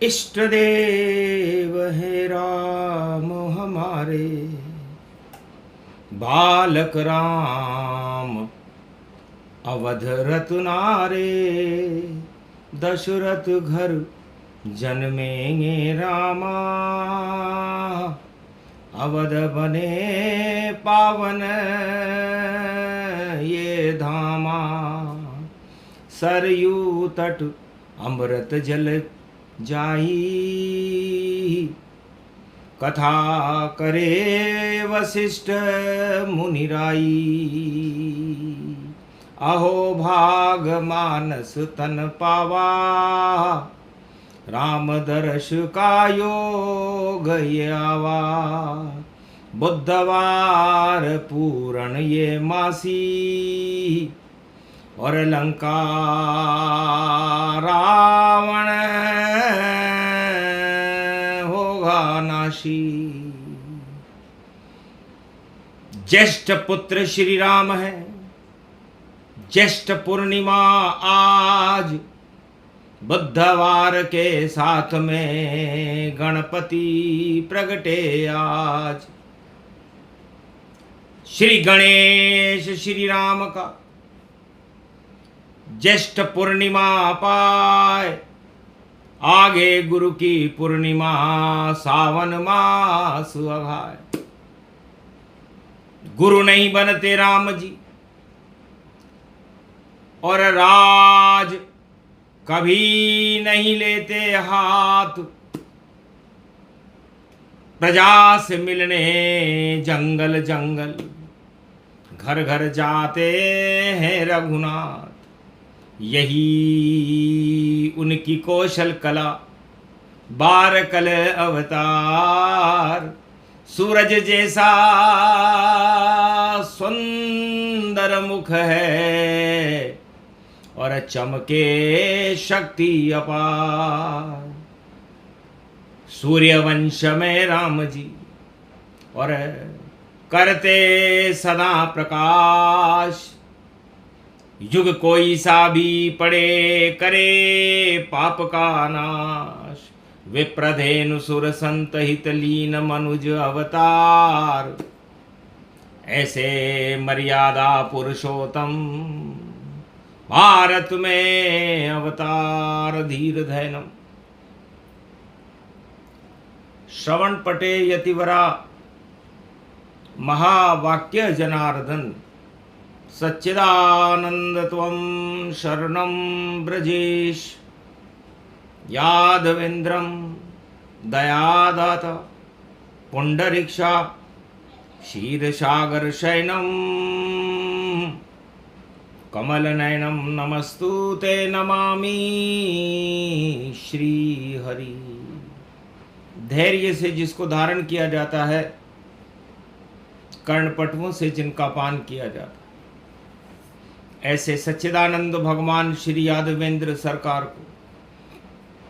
इष्ट देव है राम हमारे, बालक राम अवध रत्नारे। दशरथ घर जन्मेंगे रामा, अवध बने पावन ये धामा। सरयू तट अमृत जल जाई, कथा करे वशिष्ठ मुनिराई। अहो भाग मानस तन पावा, राम दर्श का योग ये आवा। बुधवार पूरण ये मासी, और लंका रावण होगा नाशी। ज्येष्ठ पुत्र श्री राम है, ज्येष्ठ पूर्णिमा आज। बुधवार के साथ में गणपति प्रगटे आज। श्री गणेश श्री राम का ज्येष्ठ पूर्णिमा पाए, आगे गुरु की पूर्णिमा सावन मास अघाए। गुरु नहीं बनते राम जी, और राज कभी नहीं लेते हाथ। प्रजा से मिलने जंगल जंगल, घर घर जाते हैं रघुनाथ। यही उनकी कौशल कला, बारकल अवतार। सूरज जैसा सुंदर मुख है, और चमके शक्ति अपार। सूर्यवंश में राम जी, और करते सदा प्रकाश। युग कोई सा भी पड़े, करे पाप का नाश। विप्रधेनु सुर संत हित लीन मनुज अवतार। ऐसे मर्यादा पुरुषोत्तम, भारत में अवतार धीर धैनम। श्रवण पटे यतिवरा, महावाक्य जनार्दन। सच्चिदानंद त्वं शरणं ब्रजेश। यादवेन्द्रं दयादाता, पुंडरीक्षा क्षीरसागर शयनं। कमल नयनम नमस्तुते नमामि श्री हरि। धैर्य से जिसको धारण किया जाता है, कर्णपटुओं से जिनका पान किया जाता है, ऐसे सच्चिदानंद भगवान श्री यादवेंद्र सरकार को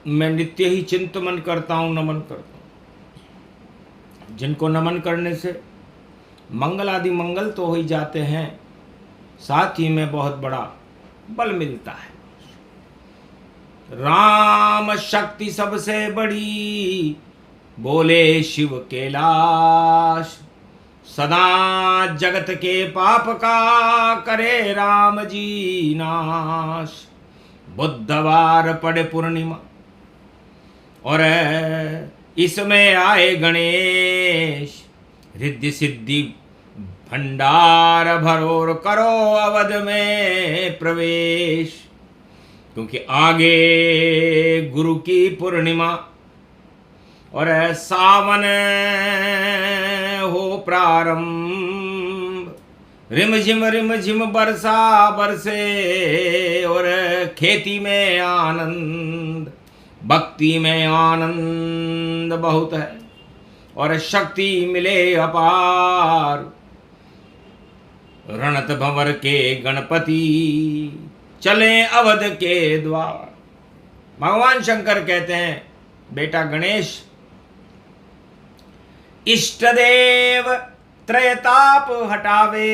मैं नित्य ही चिंतन करता हूँ, नमन करता हूँ। जिनको नमन करने से मंगल आदि मंगल तो हो ही जाते हैं, साथ ही में बहुत बड़ा बल मिलता है। राम शक्ति सबसे बड़ी, बोले शिव कैलाश। सदा जगत के पाप का करे राम जी नाश। बुधवार पड़े पूर्णिमा, और इसमें आए गणेश। रिद्धि सिद्धि भंडार भरोर, करो अवध में प्रवेश। क्योंकि आगे गुरु की पूर्णिमा, और सावन हो प्रारंभ। रिम झिम बरसा बरसे, और खेती में आनंद, भक्ति में आनंद बहुत है, और शक्ति मिले अपार। रणत भंवर के गणपति, चले अवध के द्वार। भगवान शंकर कहते हैं, बेटा गणेश, इष्ट देव त्रयताप हटावे,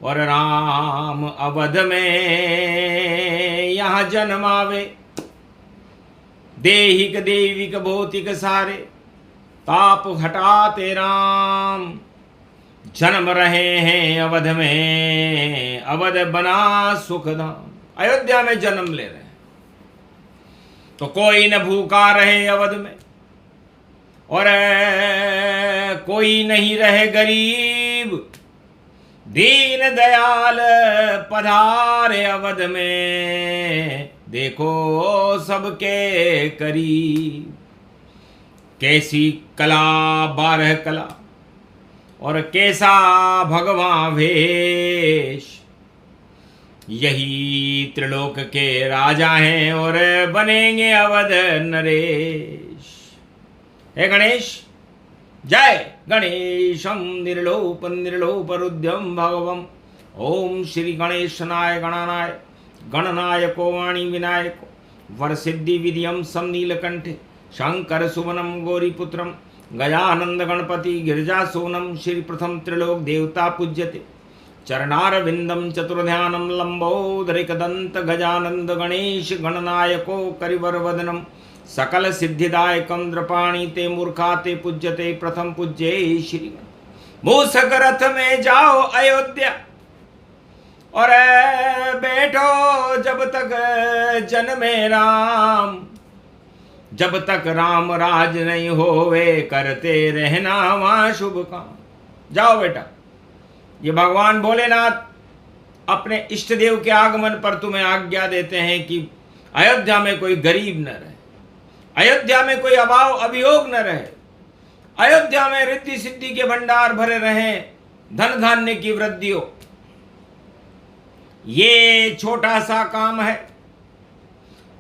और राम अवध में यहाँ जन्मावे। देहिक देविक भौतिक सारे ताप हटाते राम। जन्म रहे हैं अवध में, अवध बना सुखधाम। अयोध्या में जन्म ले रहे हैं तो कोई न भूखा रहे अवध में, और कोई नहीं रहे गरीब। दीन दयाल पधारे अवध में, देखो सबके करीब। कैसी कला 12 कला, और कैसा भगवान वेश। यही त्रिलोक के राजा हैं और बनेंगे अवध नरेश। हे गणेश, जय गणेशम निर्लोप निर्लोप रुद्रम भगवम। ओम श्री गणेशनाय गणनाय गणनायको वाणी विनायको वरसिद्धि विधियम सम नीलकंठे शंकर सुवनम गौरीपुत्रम गजानंद गणपति गिरिजासोनम। श्री प्रथम त्रिलोक देवता पूज्यते चरणारविंदम चतुर्ध्यानम लंबोदरिकदंत गजानंद गणेश गणनायको करिवर वदनम सकल सिद्धिदायकम द्रपाणी ते मूर्खा ते पूज्यते प्रथम पूज्ये श्री। मूसक रथ में जाओ अयोध्या और बैठो जब तक जन्मे राम। जब तक राम राज नहीं होवे करते रहना वहां शुभ काम। जाओ बेटा, ये भगवान भोलेनाथ अपने इष्ट देव के आगमन पर तुम्हें आज्ञा देते हैं कि अयोध्या में कोई गरीब न रहे, अयोध्या में कोई अभाव अभियोग न रहे, अयोध्या में रिद्धि सिद्धि के भंडार भरे रहें, धन धान्य की वृद्धि हो। ये छोटा सा काम है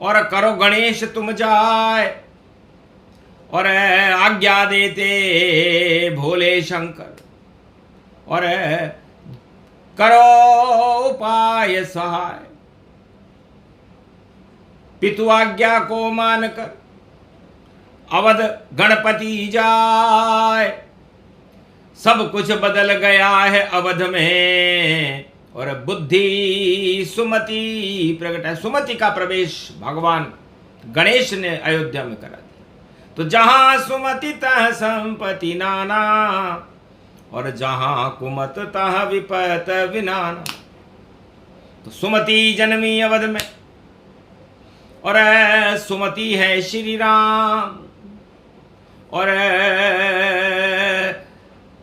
और करो गणेश तुम जाए। और आज्ञा देते भोले शंकर और करो उपाय सहाय। पितु आज्ञा को मानकर अवध गणपति जाए। सब कुछ बदल गया है अवध में और बुद्धि सुमति प्रकट है। सुमति का प्रवेश भगवान गणेश ने अयोध्या में करा दिया। तो जहां सुमति तह संपत्ति नाना और जहां कुमत तह विपत विनाना। तो सुमति जन्मी अवध में और सुमति है श्री राम। और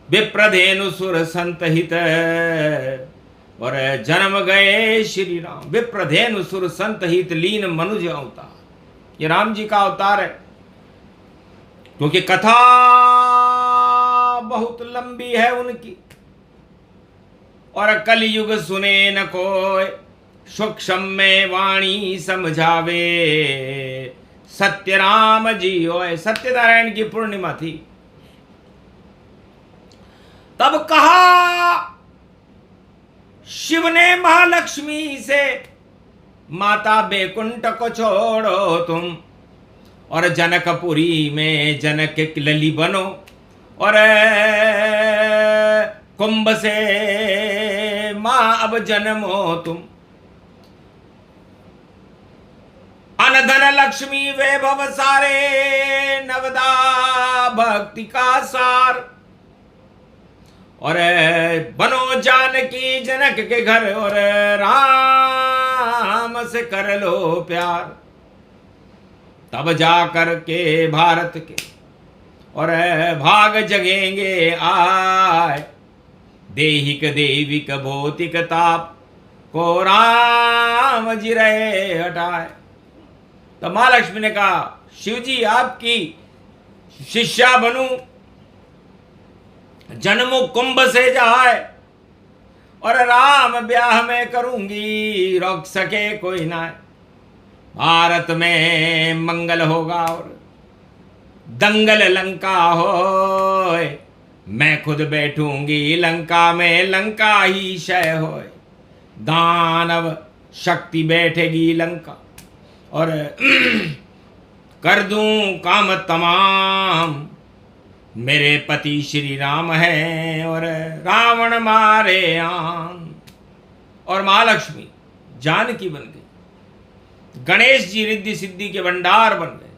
विप्रधेनु सुर संतहित और जन्म गए श्री राम। विप्रधेनु सुर संतहित लीन मनुज अवतार। ये राम जी का अवतार है, क्योंकि कथा बहुत लंबी है उनकी और कलयुग सुने न कोई। सूक्ष्म में वाणी समझावे सत्य राम जी होए। सत्यनारायण की पूर्णिमा थी, तब कहा शिव ने महालक्ष्मी से माता बैकुंठ को छोड़ो तुम और जनकपुरी में जनक की लली बनो और कुंभ से मां अब जन्मो तुम। अन धन लक्ष्मी वैभव सारे नवदा भक्ति का सार और बनो जानकी जनक के घर और राम से कर लो प्यार। तब जाकर के भारत के और भाग जगेंगे आए। देहिक देविक भौतिक ताप को राम जी रहे हटाए। तो महालक्ष्मी ने कहा शिव जी आपकी शिष्या बनूं, जन्मों कुंभ से जाए और राम ब्याह में करूंगी, रोक सके कोई ना। भारत में मंगल होगा और दंगल लंका हो। मैं खुद बैठूंगी लंका में, लंका ही क्षय होए। दानव शक्ति बैठेगी लंका और कर दूं काम तमाम। मेरे पति श्री राम हैं और रावण मारे आम। और महालक्ष्मी जानकी बन गई, गणेश जी रिद्धि सिद्धि के भंडार बन गए।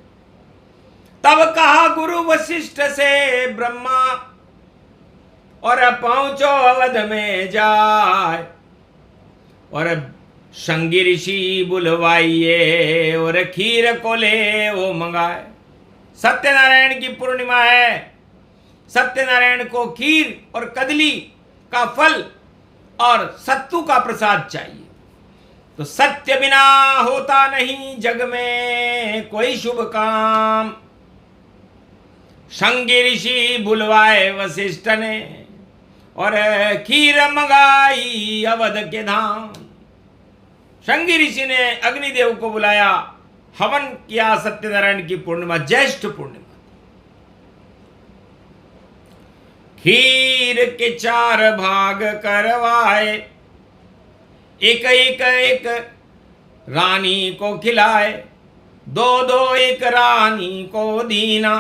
तब कहा गुरु वशिष्ठ से ब्रह्मा, और पहुंचो अवध में जाए, और संगी ऋषि बुलवाइए, और खीर को ले वो मंगाए। सत्यनारायण की पूर्णिमा है, सत्यनारायण को खीर और कदली का फल और सत्तू का प्रसाद चाहिए। तो सत्य बिना होता नहीं जग में कोई शुभ काम। संगी ऋषि बुलवाए वशिष्ठ ने, और खीर मंगाई अवध के धाम। संगी ऋषि ने अग्निदेव को बुलाया, हवन किया सत्यनारायण की पूर्णिमा, ज्येष्ठ पूर्णिमा। खीर के 4 भाग करवाए, एक एक रानी को खिलाए, 2 एक रानी को दीना,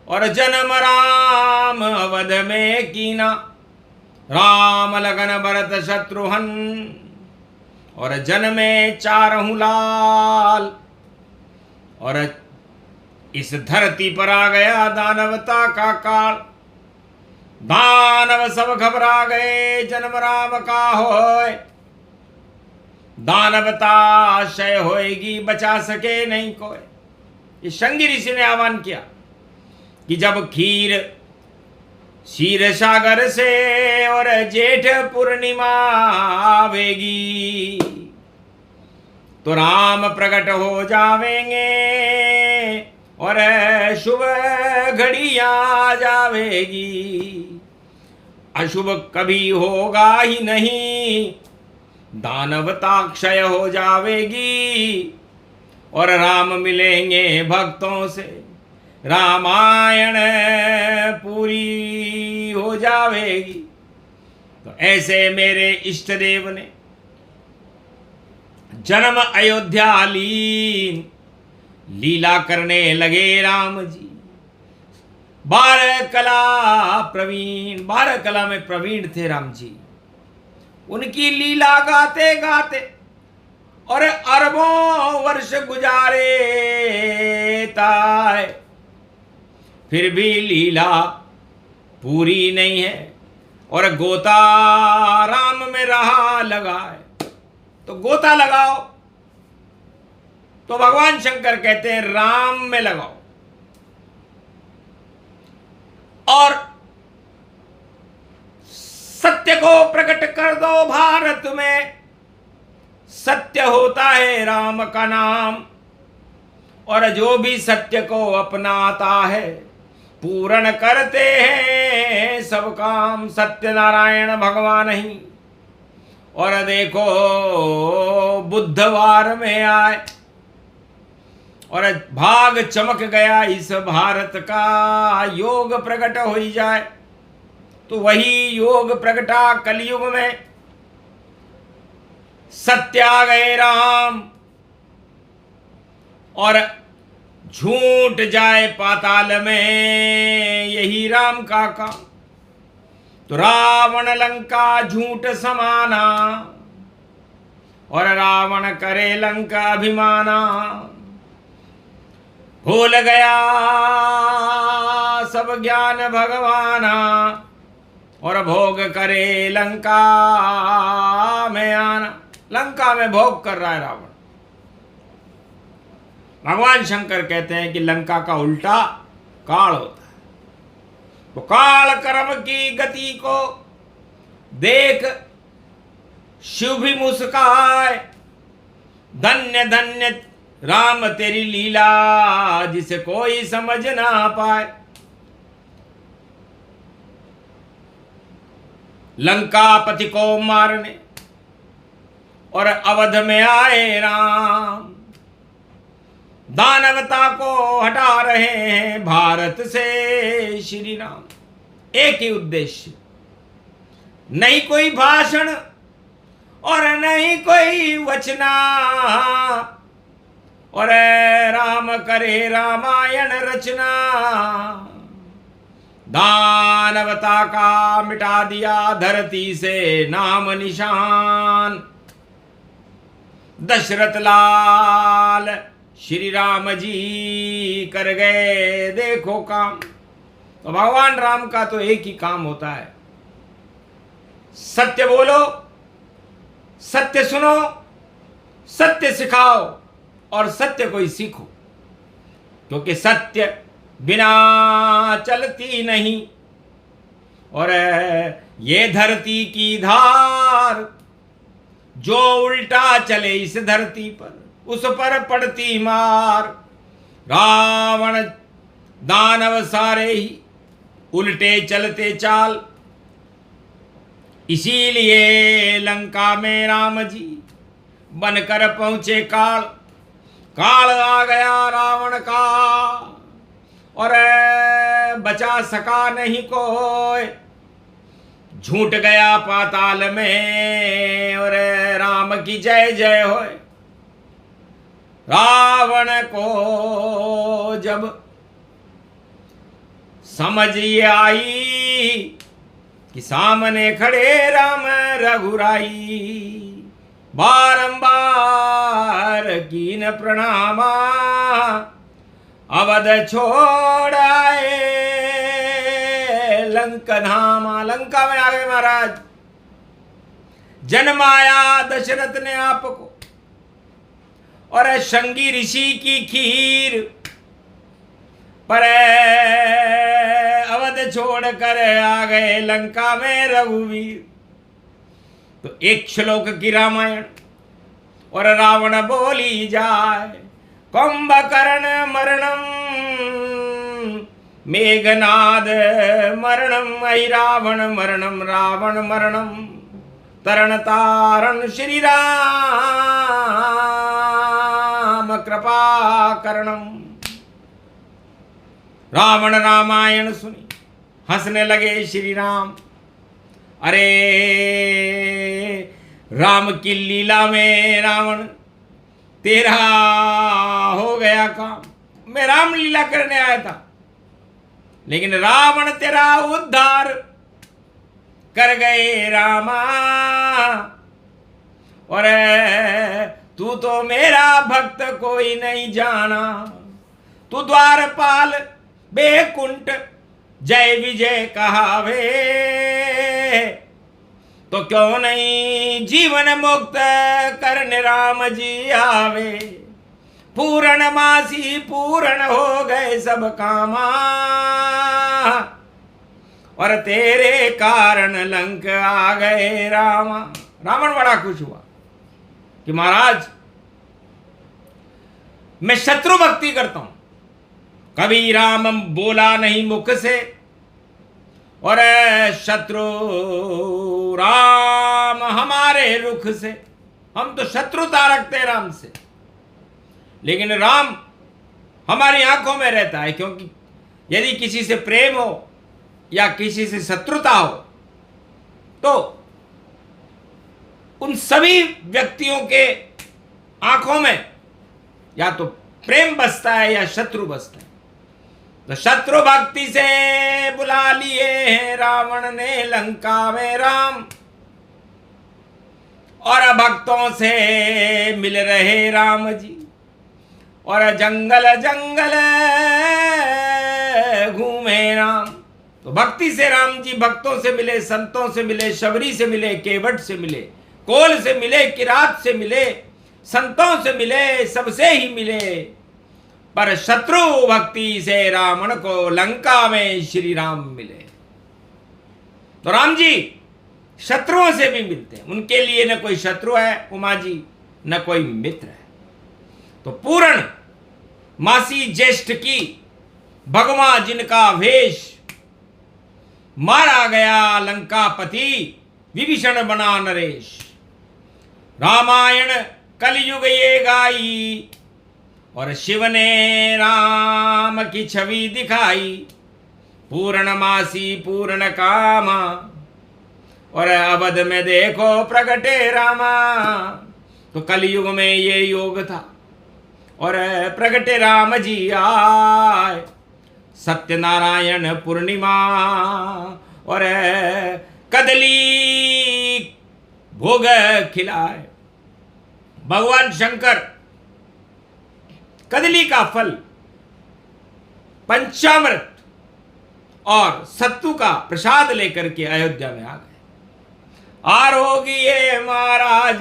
और जन्म राम अवध में कीना। राम लगन भरत शत्रुघ्न, और जन्मे 4 लाल। और इस धरती पर आ गया दानवता का काल। दानव सब घबरा गए, जन्म राम का होए। दानवता क्षय होएगी, बचा सके नहीं कोई। इस संगी ऋषि ने आह्वान किया कि जब खीर क्षीर सागर से और जेठ पूर्णिमा आवेगी, तो राम प्रकट हो जावेंगे, और शुभ घड़ियां आ जावेगी। अशुभ कभी होगा ही नहीं, दानवता क्षय हो जावेगी, और राम मिलेंगे भक्तों से, रामायण पूरी हो जावेगी। तो ऐसे मेरे इष्ट देव ने जन्म अयोध्या लीन, लीला करने लगे राम जी। 12 कला प्रवीण, 12 कला में प्रवीण थे राम जी। उनकी लीला गाते गाते और अरबों वर्ष गुजारे ताए, फिर भी लीला पूरी नहीं है, और गोता राम में रहा लगा है। तो गोता लगाओ, तो भगवान शंकर कहते हैं राम में लगाओ। और सत्य को प्रकट कर दो भारत में, सत्य होता है राम का नाम। और जो भी सत्य को अपनाता है, पूर्ण करते हैं सब काम। सत्यनारायण भगवान ही। और देखो बुधवार में आए, और भाग चमक गया इस भारत का, योग प्रकट हो ही जाए। तो वही योग प्रकटा कलयुग में, सत्य आ गए राम, और झूठ जाए पाताल में, यही राम का काम। तो रावण लंका झूठ समाना, और रावण करे लंका अभिमाना। भूल गया सब ज्ञान भगवाना, और भोग करे लंका में आना। लंका में भोग कर रहा है रावण। भगवान शंकर कहते हैं कि लंका का उल्टा काल होता है। तो काल कर्म की गति को देख शिव भी मुस्काए। धन्य धन्य राम तेरी लीला, जिसे कोई समझ ना पाए। लंकापति को मारने और अवध में आए राम, दानवता को हटा रहे हैं भारत से श्री राम। एक ही उद्देश्य, नहीं कोई भाषण और नहीं कोई वचना, और राम करे रामायण रचना। दानवता का मिटा दिया धरती से नाम निशान। दशरथ लाल श्री राम जी कर गए देखो काम। तो भगवान राम का तो एक ही काम होता है, सत्य बोलो, सत्य सुनो, सत्य सिखाओ और सत्य को ही सीखो, क्योंकि सत्य बिना चलती नहीं। और ये धरती की धार जो उल्टा चले इस धरती पर, उस पर पड़ती मार। रावण दानव सारे ही उल्टे चलते चाल, इसीलिए लंका में राम जी बनकर पहुंचे काल। काल आ गया रावण का और बचा सका नहीं कोई, झूठ गया पाताल में और राम की जय जय होए। रावण को जब समझ ये आई कि सामने खड़े राम रघुराई, बारंबार कीन प्रणामा अवध छोड़ आए लंका धामा। लंका में आ गए महाराज, जन्माया दशरथ ने आपको और शंगी ऋषि की खीर पर अवध छोड़कर आ गए लंका में रघुवीर। तो एक श्लोक की रामायण और रावण बोली जाए, कुंभकर्ण मरणम मेघनाद मरणम ऐ रावण मरणम रावण मरणम तरण तारण श्री राम कृपा करणम। रावण रामायण सुनी हंसने लगे श्री राम। अरे राम की लीला में रावण तेरा हो गया काम, मैं राम लीला करने आया था, लेकिन रावण तेरा उद्धार कर गए रामा। और तू तो मेरा भक्त कोई नहीं जाना, तू द्वारपाल बेकुंठ जय विजय कहावे, तो क्यों नहीं जीवन मुक्त करने राम जी आवे। पूर्ण मासी पूर्ण हो गए सब कामा, और तेरे कारण लंक आ गए रामा। रावण बड़ा खुश हुआ कि महाराज मैं शत्रु भक्ति करता हूं, कभी राम बोला नहीं मुख से, और शत्रु राम हमारे रुख से, हम तो शत्रुता रखते राम से, लेकिन राम हमारी आंखों में रहता है। क्योंकि यदि किसी से प्रेम हो या किसी से शत्रुता हो तो उन सभी व्यक्तियों के आंखों में या तो प्रेम बसता है या शत्रु बसता है। तो शत्रु भक्ति से बुला लिए हैं रावण ने लंका में राम, और भक्तों से मिल रहे राम जी, और जंगल जंगल घूमे राम। तो भक्ति से राम जी भक्तों से मिले, संतों से मिले, शबरी से मिले, केवट से मिले, कोल से मिले, किरात से मिले, संतों से मिले, सबसे ही मिले, पर शत्रु भक्ति से रावण को लंका में श्री राम मिले। तो राम जी शत्रुओं से भी मिलते हैं, उनके लिए न कोई शत्रु है उमा जी, न कोई मित्र है। तो पूर्ण मासी ज्येष्ठ की भगवा जिनका वेश, मारा गया लंकापति विभीषण बना नरेश। रामायण कलयुग ये गाई, और शिव ने राम की छवि दिखाई, पूर्णमासी पूर्ण कामा, और अवध में देखो प्रगटे रामा। तो कलयुग में ये योग था और प्रगटे राम जी आए, सत्यनारायण पूर्णिमा, और कदली भोग खिलाए। भगवान शंकर कदली का फल, पंचामृत और सत्तू का प्रसाद लेकर के अयोध्या में आ गए। आरोगिए महाराज,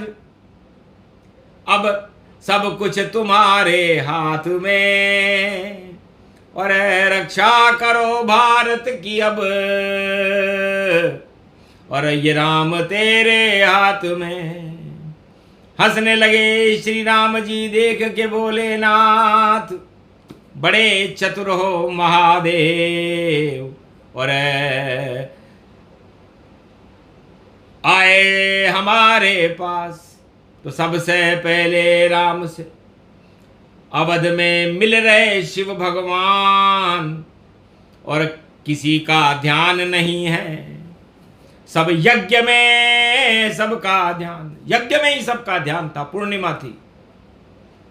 अब सब कुछ तुम्हारे हाथ में, और रक्षा करो भारत की अब, और ये राम तेरे हाथ में। हंसने लगे श्री राम जी देख के बोले, नाथ बड़े चतुर हो महादेव, और आए हमारे पास। तो सबसे पहले राम से अवध में मिल रहे शिव भगवान, और किसी का ध्यान नहीं है, सब यज्ञ में सबका ध्यान, यज्ञ में ही सबका ध्यान था। पूर्णिमा थी,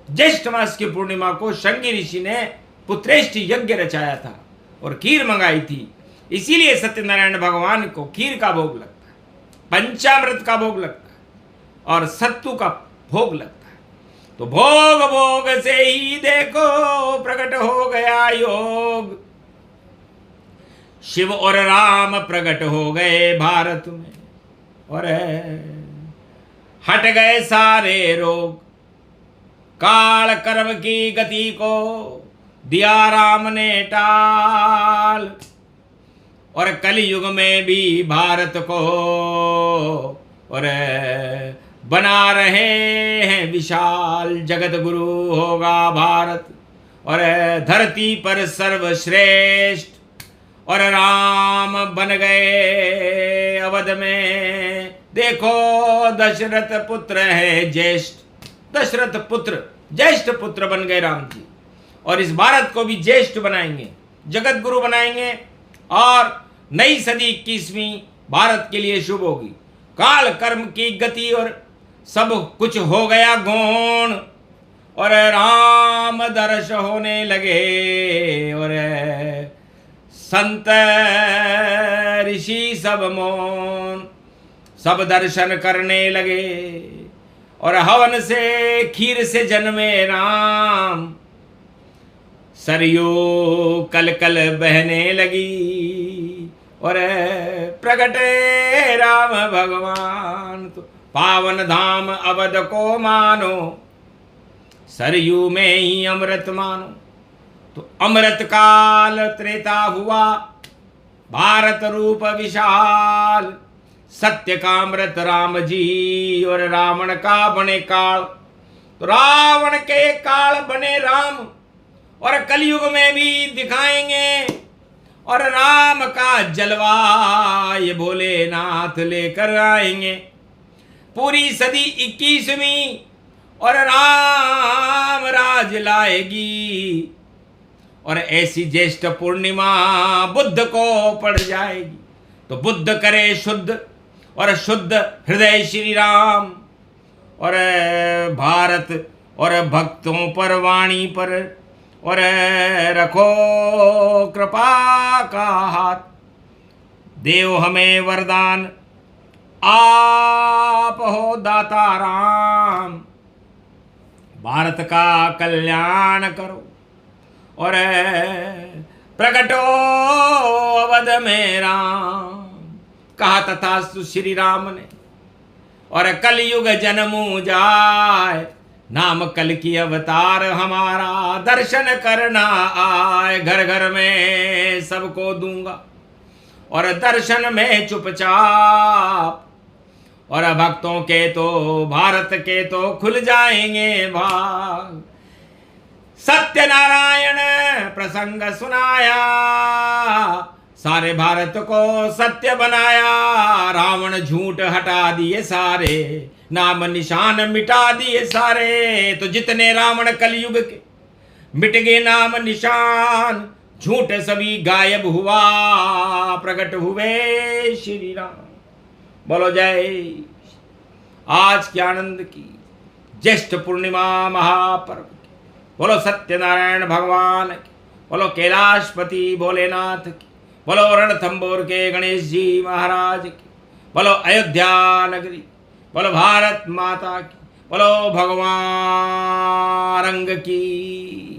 ज्येष्ठ मास की पूर्णिमा को शंगी ऋषि ने पुत्रेष्टि यज्ञ रचाया था और खीर मंगाई थी। इसीलिए सत्यनारायण भगवान को खीर का भोग लगता है, पंचामृत का भोग लगता है और सत्तू का भोग लगता है। तो भोग भोग से ही देखो प्रकट हो गया योग, शिव और राम प्रकट हो गए भारत में, और हट गए सारे रोग। काल कर्म की गति को दिया राम ने टाल, और कलयुग में भी भारत को और बना रहे हैं विशाल। जगत गुरु होगा भारत, और धरती पर सर्वश्रेष्ठ, और राम बन गए अवध में। देखो दशरथ पुत्र है ज्येष्ठ, दशरथ पुत्र ज्येष्ठ पुत्र बन गए राम जी, और इस भारत को भी ज्येष्ठ बनाएंगे, जगत गुरु बनाएंगे, और नई सदी 21वीं भारत के लिए शुभ होगी। काल कर्म की गति और सब कुछ हो गया गौण, और राम दर्श होने लगे, और संत ऋषि सब मौन, सब दर्शन करने लगे, और हवन से खीर से जन्मे राम। सरयू कल कल बहने लगी, और प्रगटे राम भगवान। तो पावन धाम अवध को मानो, सरयू में ही अमृत मानो। तो अमृत काल त्रेता हुआ, भारत रूप विशाल। सत्य का अमृत राम जी, और रावण का बने काल। तो रावण के काल बने राम, और कलयुग में भी दिखाएंगे, और राम का जलवा ये भोलेनाथ लेकर आएंगे। पूरी सदी 21वीं और राम राज लाएगी, और ऐसी ज्येष्ठ पूर्णिमा बुद्ध को पड़ जाएगी। तो बुद्ध करे शुद्ध, और शुद्ध हृदय श्री राम, और भारत और भक्तों पर वाणी पर, और रखो कृपा का हाथ। देव हमें वरदान, आप हो दाता राम। भारत का कल्याण करो, और प्रकटो अवध में राम। कहा तथास्तु श्री राम ने, और कलयुग जन्मू जाए, नाम कल की अवतार हमारा। दर्शन करना आए, घर घर में सबको दूंगा, और दर्शन में चुपचाप। और भक्तों के तो भारत के तो खुल जाएंगे भाग। सत्यनारायण प्रसंग सुनाया, सारे भारत को सत्य बनाया। रावण झूठ हटा दिए सारे, नाम निशान मिटा दिए सारे। तो जितने रावण कलयुग के मिट गए नाम निशान, झूठ सभी गायब हुआ, प्रकट हुए श्री राम। बोलो जय। आज के आनंद की ज्येष्ठ पूर्णिमा महापर्व की, बोलो सत्यनारायण भगवान की, बोलो कैलाशपति भोलेनाथ की, बोलो रणथंबोर के गणेश जी महाराज की, बोलो अयोध्या नगरी, बोलो भारत माता की, बोलो भगवान रंग की।